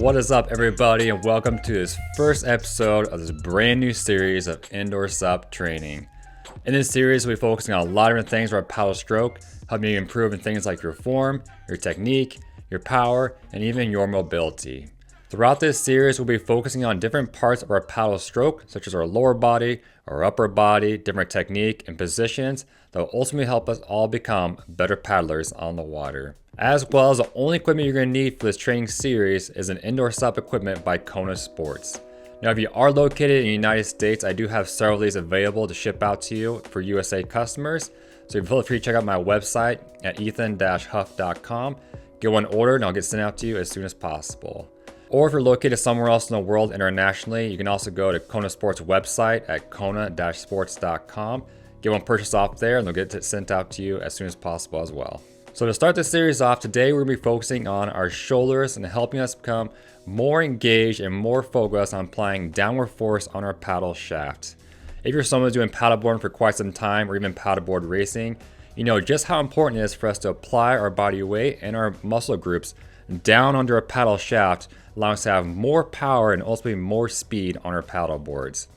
What is up, everybody, and welcome to this first episode of this brand new series of indoor SUP training. In this series, we'll be focusing on a lot of different things for our paddle stroke, helping you improve in things like your form, your technique, your power, and even your mobility. Throughout this series, we'll be focusing on different parts of our paddle stroke, such as our lower body, our upper body, different technique and positions that will ultimately help us all become better paddlers on the water. As well as the only equipment you're going to need for this training series is an indoor SUP equipment by Kona Sports. Now, if you are located in the United States, I do have several of these available to ship out to you for USA customers. So feel free to check out my website at ethan-huff.com. Get one ordered and I'll get sent out to you as soon as possible. Or if you're located somewhere else in the world internationally, you can also go to Kona Sports website at kona-sports.com. Get one purchased off there and they'll get it sent out to you as soon as possible as well. So to start this series off, today we're going to be focusing on our shoulders and helping us become more engaged and more focused on applying downward force on our paddle shaft. If you're someone who's doing paddleboarding for quite some time or even paddleboard racing, you know just how important it is for us to apply our body weight and our muscle groups down under a paddle shaft, allowing us to have more power and ultimately more speed on our paddle boards.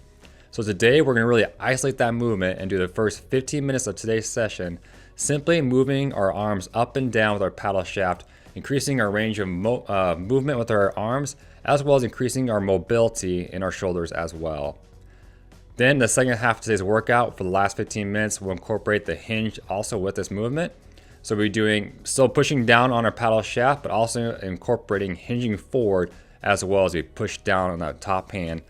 So today we're going to really isolate that movement and do the first 15 minutes of today's session simply moving our arms up and down with our paddle shaft, increasing our range of movement with our arms, as well as increasing our mobility in our shoulders as well. Then the second half of today's workout, for the last 15 minutes, we'll incorporate the hinge also with this movement. So we'll be still pushing down on our paddle shaft, but also incorporating hinging forward as well as we push down on that top hand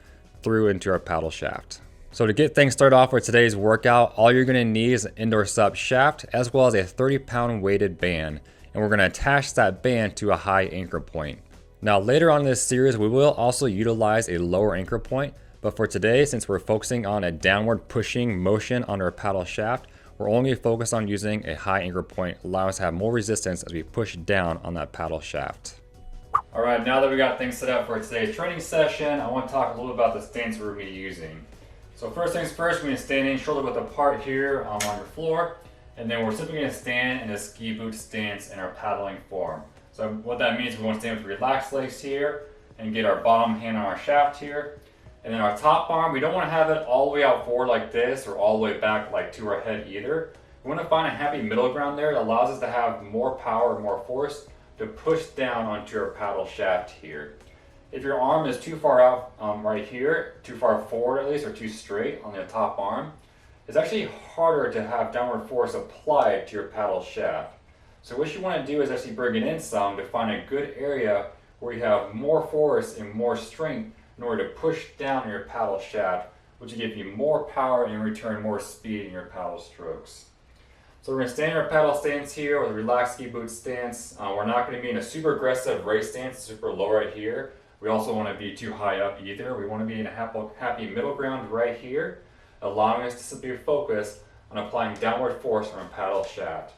through into our paddle shaft. So to get things started off with today's workout, all you're going to need is an indoor SUP shaft as well as a 30-pound weighted band. And we're going to attach that band to a high anchor point. Now later on in this series, we will also utilize a lower anchor point. But for today, since we're focusing on a downward pushing motion on our paddle shaft, we're only focused on using a high anchor point, allowing us to have more resistance as we push down on that paddle shaft. All right, now that we got things set up for today's training session, I want to talk a little bit about the stance we're going to be using. So first things first, we're going to stand in shoulder width apart here on your floor, and then we're simply going to stand in a ski boot stance in our paddling form. So what that means, we want to stand with relaxed legs here and get our bottom hand on our shaft here. And then our top arm, we don't want to have it all the way out forward like this or all the way back like to our head either. We want to find a happy middle ground there that allows us to have more power and more force to push down onto our paddle shaft here. If your arm is too far out right here, too far forward at least, or too straight on the top arm, it's actually harder to have downward force applied to your paddle shaft. So what you want to do is actually bring it in some to find a good area where you have more force and more strength in order to push down your paddle shaft, which will give you more power and in return more speed in your paddle strokes. So we're going to stand in our paddle stance here with a relaxed ski boot stance. We're not going to be in a super aggressive race stance, super low right here. We also want to be too high up either. We want to be in a happy middle ground right here, allowing us to simply focus on applying downward force on our paddle shaft.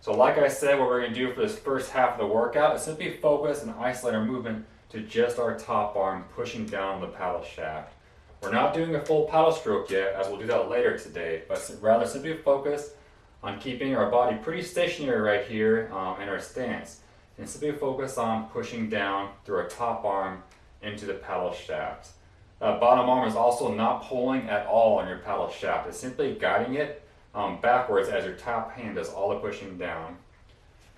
So like I said, what we're going to do for this first half of the workout is simply focus and isolate our movement to just our top arm pushing down the paddle shaft. We're not doing a full paddle stroke yet, as we'll do that later today, but rather simply focus on keeping our body pretty stationary right here in our stance, and simply focus on pushing down through our top arm into the paddle shaft. Bottom arm is also not pulling at all on your paddle shaft. It's simply guiding it backwards as your top hand does all the pushing down.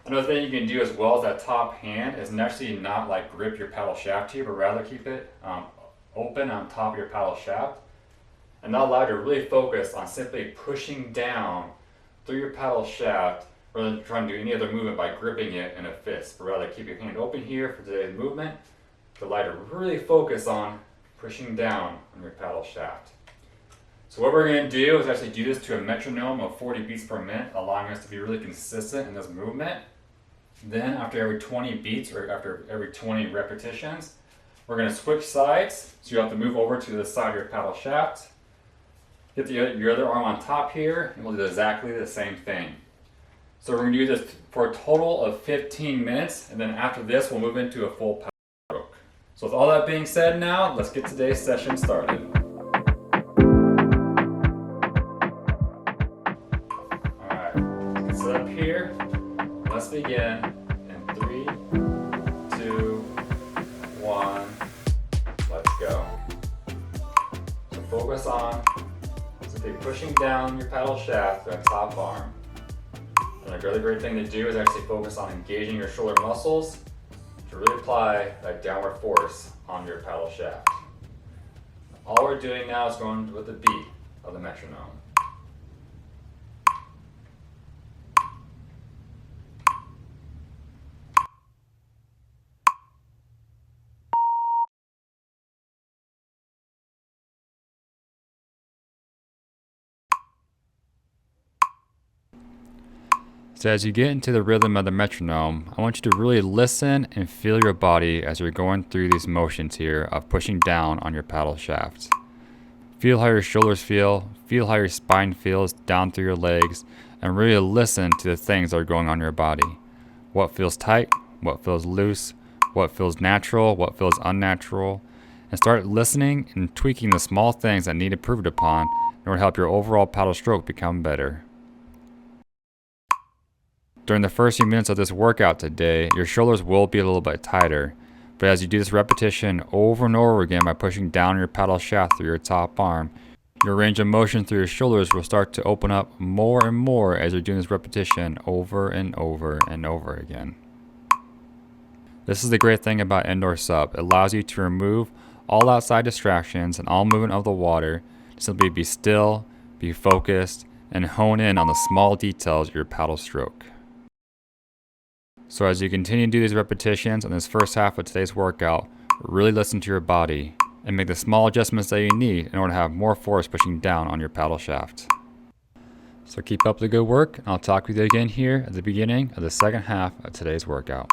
Another thing you can do as well as that top hand is actually not like grip your paddle shaft here, but rather keep it open on top of your paddle shaft. And that allows you to really focus on simply pushing down through your paddle shaft rather than trying to do any other movement by gripping it in a fist, but rather keep your hand open here for today's movement to allow you to really focus on pushing down on your paddle shaft. So what we're going to do is actually do this to a metronome of 40 beats per minute, allowing us to be really consistent in this movement. Then after every 20 beats or after every 20 repetitions, we're going to switch sides. So you have to move over to the side of your paddle shaft. Get your other arm on top here, and we'll do exactly the same thing. So we're going to do this for a total of 15 minutes, and then after this, we'll move into a full paddle stroke. So with all that being said now, let's get today's session started. Alright, let's get set up here. Let's begin in 3, 2, 1. focus on simply pushing down your paddle shaft with the top arm. And a really great thing to do is actually focus on engaging your shoulder muscles to really apply that downward force on your paddle shaft. All we're doing now is going with the beat of the metronome. So as you get into the rhythm of the metronome, I want you to really listen and feel your body as you're going through these motions here of pushing down on your paddle shaft. Feel how your shoulders feel how your spine feels down through your legs, and really listen to the things that are going on in your body. What feels tight, what feels loose, what feels natural, what feels unnatural, and start listening and tweaking the small things that need improved upon in order to help your overall paddle stroke become better. During the first few minutes of this workout today, your shoulders will be a little bit tighter, but as you do this repetition over and over again by pushing down your paddle shaft through your top arm, your range of motion through your shoulders will start to open up more and more as you're doing this repetition over and over and over again. This is the great thing about indoor SUP. It allows you to remove all outside distractions and all movement of the water, to simply be still, be focused, and hone in on the small details of your paddle stroke. So as you continue to do these repetitions in this first half of today's workout, really listen to your body and make the small adjustments that you need in order to have more force pushing down on your paddle shaft. So keep up the good work, and I'll talk with you again here at the beginning of the second half of today's workout.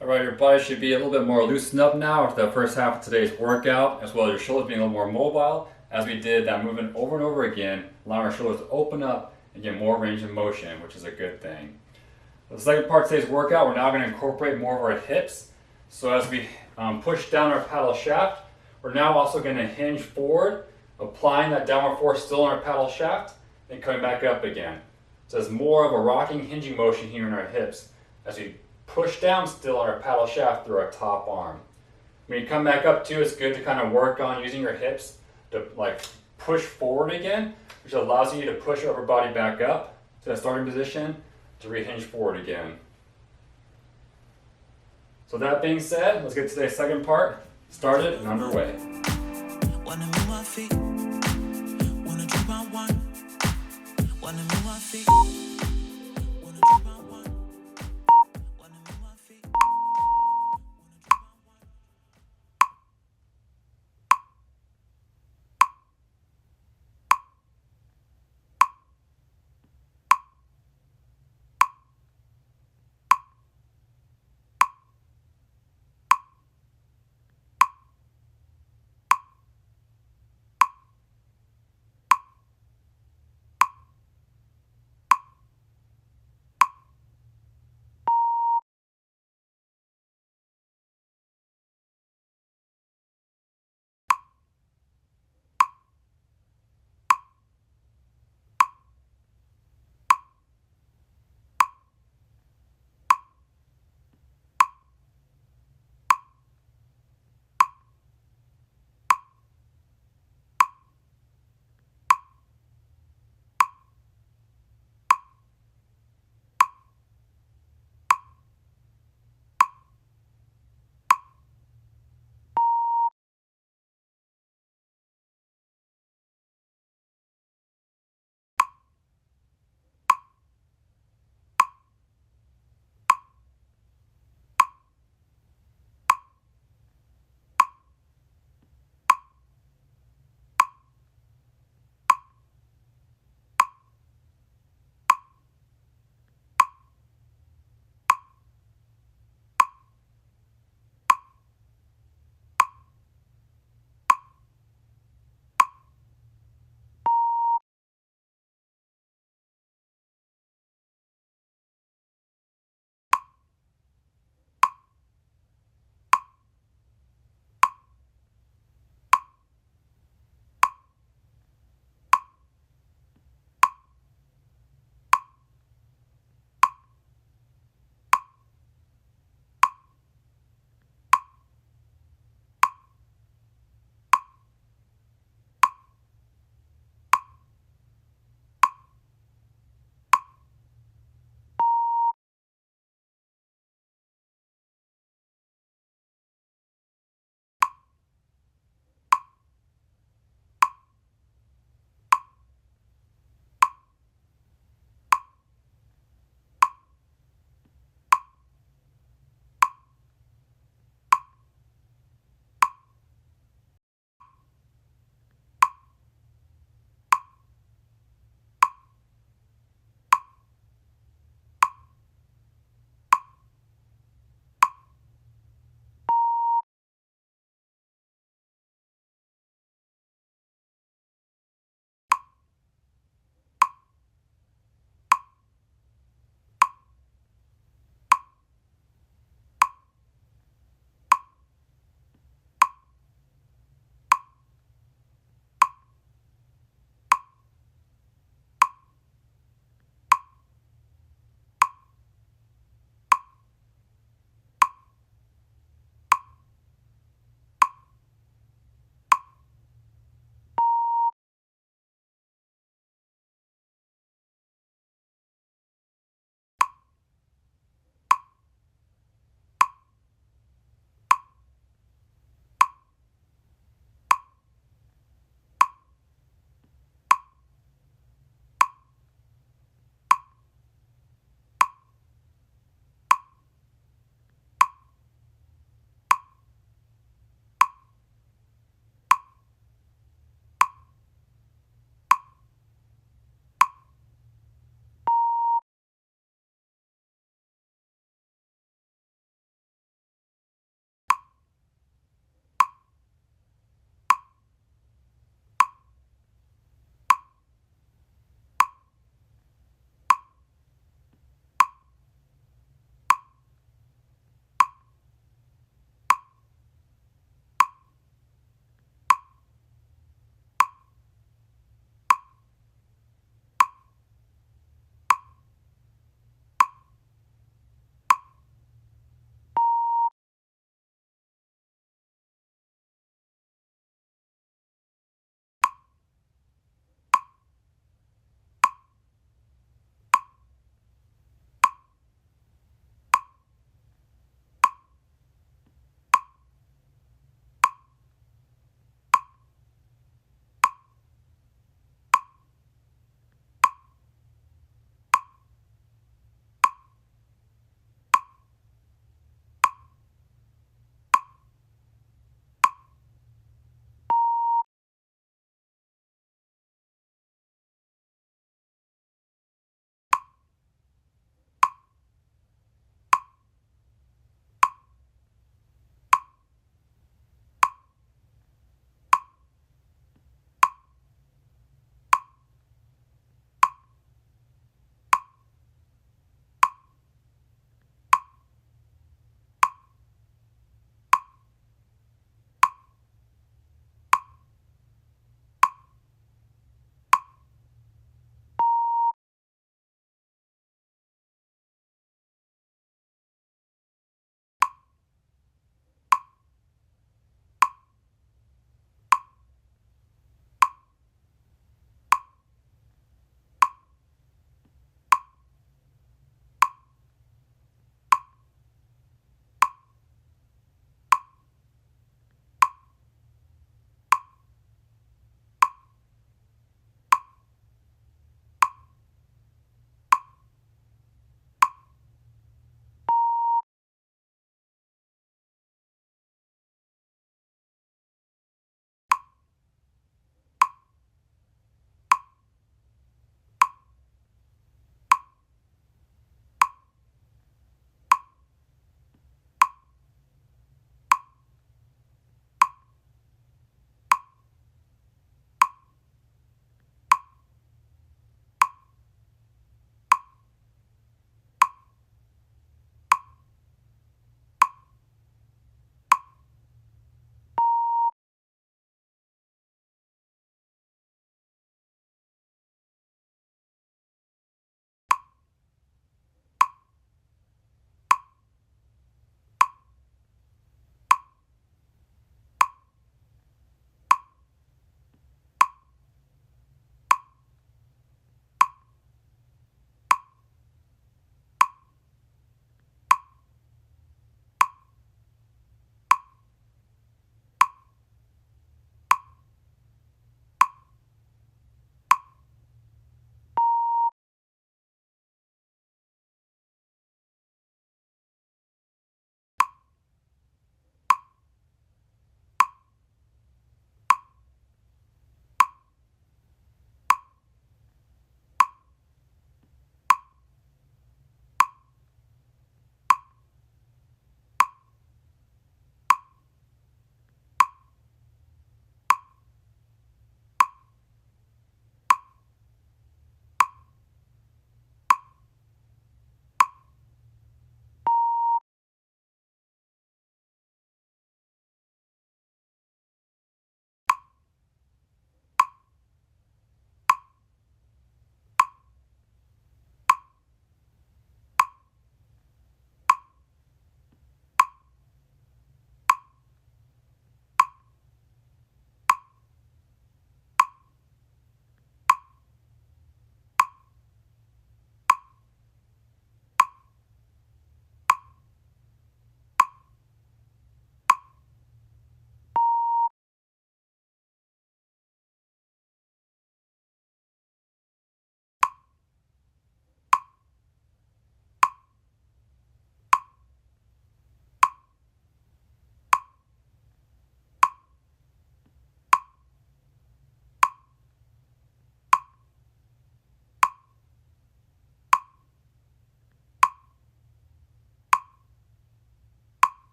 Alright, your body should be a little bit more loosened up now after the first half of today's workout, as well as your shoulders being a little more mobile, as we did that movement over and over again, allowing our shoulders to open up and get more range of motion, which is a good thing. The second part of today's workout, we're now going to incorporate more of our hips. So as we push down our paddle shaft, we're now also going to hinge forward, applying that downward force still on our paddle shaft, and coming back up again. So it's more of a rocking, hinging motion here in our hips as we push down still on our paddle shaft through our top arm. When you come back up too, it's good to kind of work on using your hips to like push forward again, which allows you to push your upper body back up to that starting position to rehinge forward again. So that being said, let's get to today's second part started and underway. Wanna move my feet, wanna drink my wine, wanna move my feet.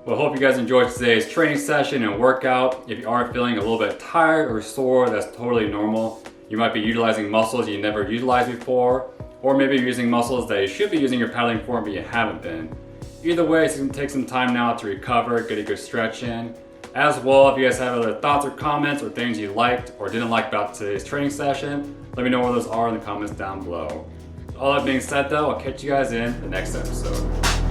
Well, I hope you guys enjoyed today's training session and workout. If you are feeling a little bit tired or sore, that's totally normal. You might be utilizing muscles you never utilized before, or maybe you're using muscles that you should be using your paddling for, but you haven't been. Either way, it's gonna take some time now to recover, get a good stretch in. As well, if you guys have other thoughts or comments or things you liked or didn't like about today's training session, let me know what those are in the comments down below. All that being said though, I'll catch you guys in the next episode.